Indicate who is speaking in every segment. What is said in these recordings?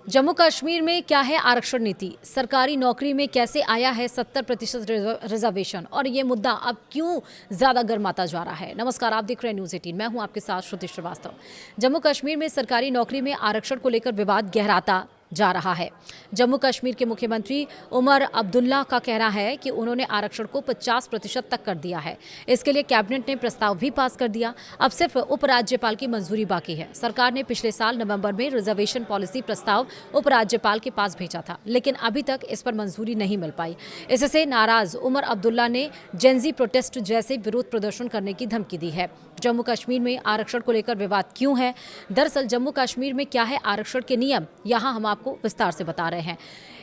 Speaker 1: जम्मू कश्मीर में क्या है आरक्षण नीति, सरकारी नौकरी में कैसे आया है 70% रिजर्वेशन और ये मुद्दा अब क्यों ज्यादा गर्माता जा रहा है। नमस्कार, आप देख रहे हैं न्यूज 18। मैं हूं आपके साथ श्रुति श्रीवास्तव। जम्मू कश्मीर में सरकारी नौकरी में आरक्षण को लेकर विवाद गहराता जा रहा है। जम्मू कश्मीर के मुख्यमंत्री उमर अब्दुल्ला का कहना है कि उन्होंने आरक्षण को 50% तक कर दिया है। इसके लिए कैबिनेट ने प्रस्ताव भी पास कर दिया। अब सिर्फ उपराज्यपाल की मंजूरी बाकी है। सरकार ने पिछले साल नवंबर में रिजर्वेशन पॉलिसी प्रस्ताव उपराज्यपाल के पास भेजा था, लेकिन अभी तक इस पर मंजूरी नहीं मिल पाई। इससे नाराज उमर अब्दुल्ला ने जेनजी प्रोटेस्ट जैसे विरोध प्रदर्शन करने की धमकी दी है। जम्मू कश्मीर में आरक्षण को लेकर विवाद क्यों है? दरअसल जम्मू कश्मीर में क्या है आरक्षण के नियम, यहाँ हम आपको विस्तार से बता रहे हैं।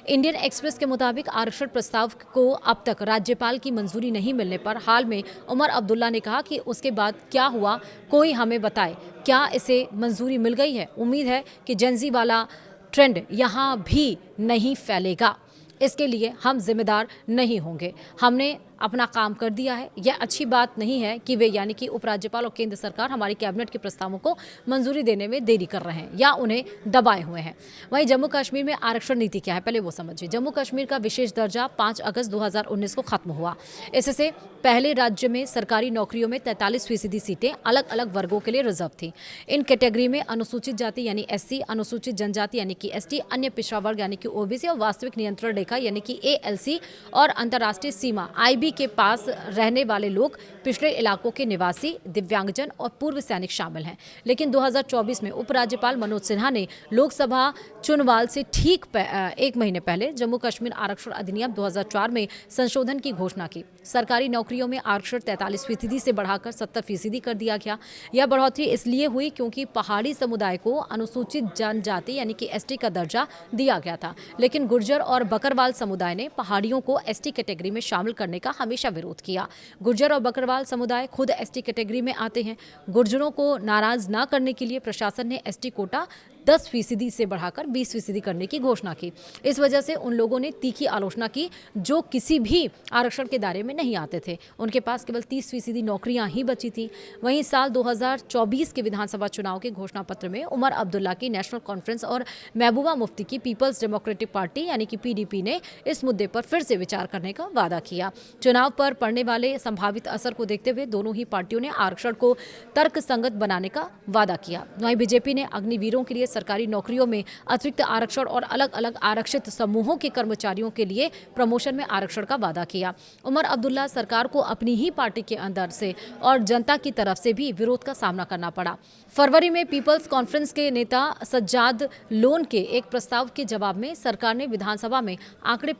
Speaker 1: इंडियन एक्सप्रेस के मुताबिक आरक्षण प्रस्ताव को अब तक राज्यपाल की मंजूरी नहीं मिलने पर हाल में उमर अब्दुल्ला ने कहा कि उसके बाद क्या हुआ, कोई हमें बताए, क्या इसे मंजूरी मिल गई है? उम्मीद है कि जेनजी वाला ट्रेंड यहाँ भी नहीं फैलेगा। इसके लिए हम जिम्मेदार नहीं होंगे। हमने अपना काम कर दिया है। यह अच्छी बात नहीं है कि वे यानी कि उपराज्यपाल और केंद्र सरकार हमारी कैबिनेट के प्रस्तावों को मंजूरी देने में देरी कर रहे हैं या उन्हें दबाए हुए हैं। वहीं जम्मू कश्मीर में आरक्षण नीति क्या है, पहले वो समझिए। जम्मू कश्मीर का विशेष दर्जा 5 अगस्त 2019 को खत्म हुआ। इससे पहले राज्य में सरकारी नौकरियों में 43% सीटें अलग अलग वर्गों के लिए रिजर्व थी। इन कैटेगरी में अनुसूचित जाति यानी SC, अनुसूचित जनजाति यानी कि ST, अन्य पिछड़ा वर्ग यानी कि OBC और वास्तविक नियंत्रण रेखा यानी कि ALC और अंतर्राष्ट्रीय सीमा IB के पास रहने वाले लोग, पिछड़े इलाकों के निवासी, दिव्यांगजन और पूर्व सैनिक शामिल हैं। लेकिन 2024 में उपराज्यपाल मनोज सिन्हा ने लोकसभा चुनाव से ठीक 1 महीने पहले जम्मू कश्मीर आरक्षण अधिनियम 2004 में संशोधन की घोषणा की। सरकारी नौकरियों में आरक्षण 43% से बढ़ाकर 70% कर दिया गया। यह बढ़ोतरी इसलिए हुई क्योंकि पहाड़ी समुदाय को अनुसूचित जनजाति यानी कि ST का दर्जा दिया गया था, लेकिन गुर्जर और बकरवाल समुदाय ने पहाड़ियों को ST कैटेगरी में शामिल करने का हमेशा विरोध किया। गुर्जर और बकरवाल समुदाय खुद ST कैटेगरी में आते हैं। गुर्जरों को नाराज न करने के लिए प्रशासन ने ST कोटा 10% से बढ़ाकर 20% करने की घोषणा की। इस वजह से उन लोगों ने तीखी आलोचना की जो किसी भी आरक्षण के दायरे में नहीं आते थे। उनके पास केवल 30% नौकरियां ही बची थी। वहीं साल 2024 के विधानसभा चुनाव के घोषणा पत्र में उमर अब्दुल्ला की नेशनल कॉन्फ्रेंस और महबूबा मुफ्ती की पीपल्स डेमोक्रेटिक पार्टी यानी कि PDP ने इस मुद्दे पर फिर से विचार करने का वादा किया। चुनाव पर पड़ने वाले संभावित असर को देखते हुए दोनों ही पार्टियों ने आरक्षण को तर्कसंगत बनाने का वादा किया। वहीं बीजेपी ने अग्निवीरों के लिए सरकारी नौकरियों में अतिरिक्त आरक्षण और अलग अलग आरक्षित समूहों के कर्मचारियों के लिए प्रमोशन में आरक्षण का वादा किया। उमर अब्दुल्ला सरकार को अपनी ही पार्टी के अंदर से और जनता की तरफ से भी विरोध का सामना करना पड़ा। फरवरी में पीपल्स कॉन्फ्रेंस के नेता सज्जाद लोन के एक प्रस्ताव के जवाब में सरकार ने विधानसभा में आंकड़े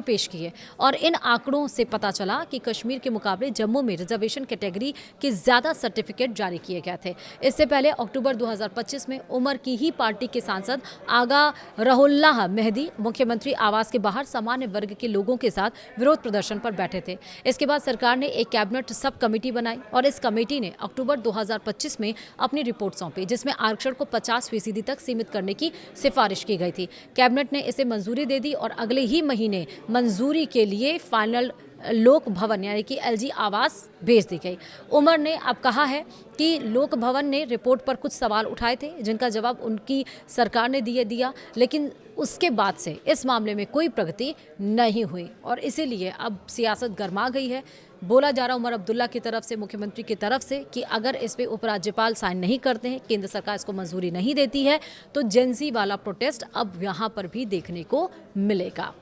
Speaker 1: पेश किए और इन आंकड़ों से पता चला कि कश्मीर के मुकाबले जम्मू में रिजर्वेशन कैटेगरी के ज्यादा सर्टिफिकेट जारी किए गए थे। इससे पहले अक्टूबर 2025 में उमर की ही पार्टी के सांसद आगा रहुल्लाह मेहदी मुख्यमंत्री आवास के बाहर सामान्य वर्ग के लोगों के साथ विरोध प्रदर्शन पर बैठे थे। इसके बाद सरकार ने एक कैबिनेट सब कमेटी बनाई और इस कमेटी ने अक्टूबर 2025 में अपनी रिपोर्ट सौंपी, जिसमें आरक्षण को 50% तक सीमित करने की सिफारिश की गई थी। कैबिनेट ने इसे मंजूरी दे दी और अगले ही महीने मंजूरी के लिए फाइनल लोक भवन यानी कि LG आवास भेज दी गई। उमर ने अब कहा है कि लोक भवन ने रिपोर्ट पर कुछ सवाल उठाए थे जिनका जवाब उनकी सरकार ने दिया, लेकिन उसके बाद से इस मामले में कोई प्रगति नहीं हुई और इसीलिए अब सियासत गर्मा गई है। बोला जा रहा उमर अब्दुल्ला की तरफ से, मुख्यमंत्री की तरफ से, कि अगर इस पे उपराज्यपाल साइन नहीं करते हैं, केंद्र सरकार इसको मंजूरी नहीं देती है, तो जेनजी वाला प्रोटेस्ट अब यहाँ पर भी देखने को मिलेगा।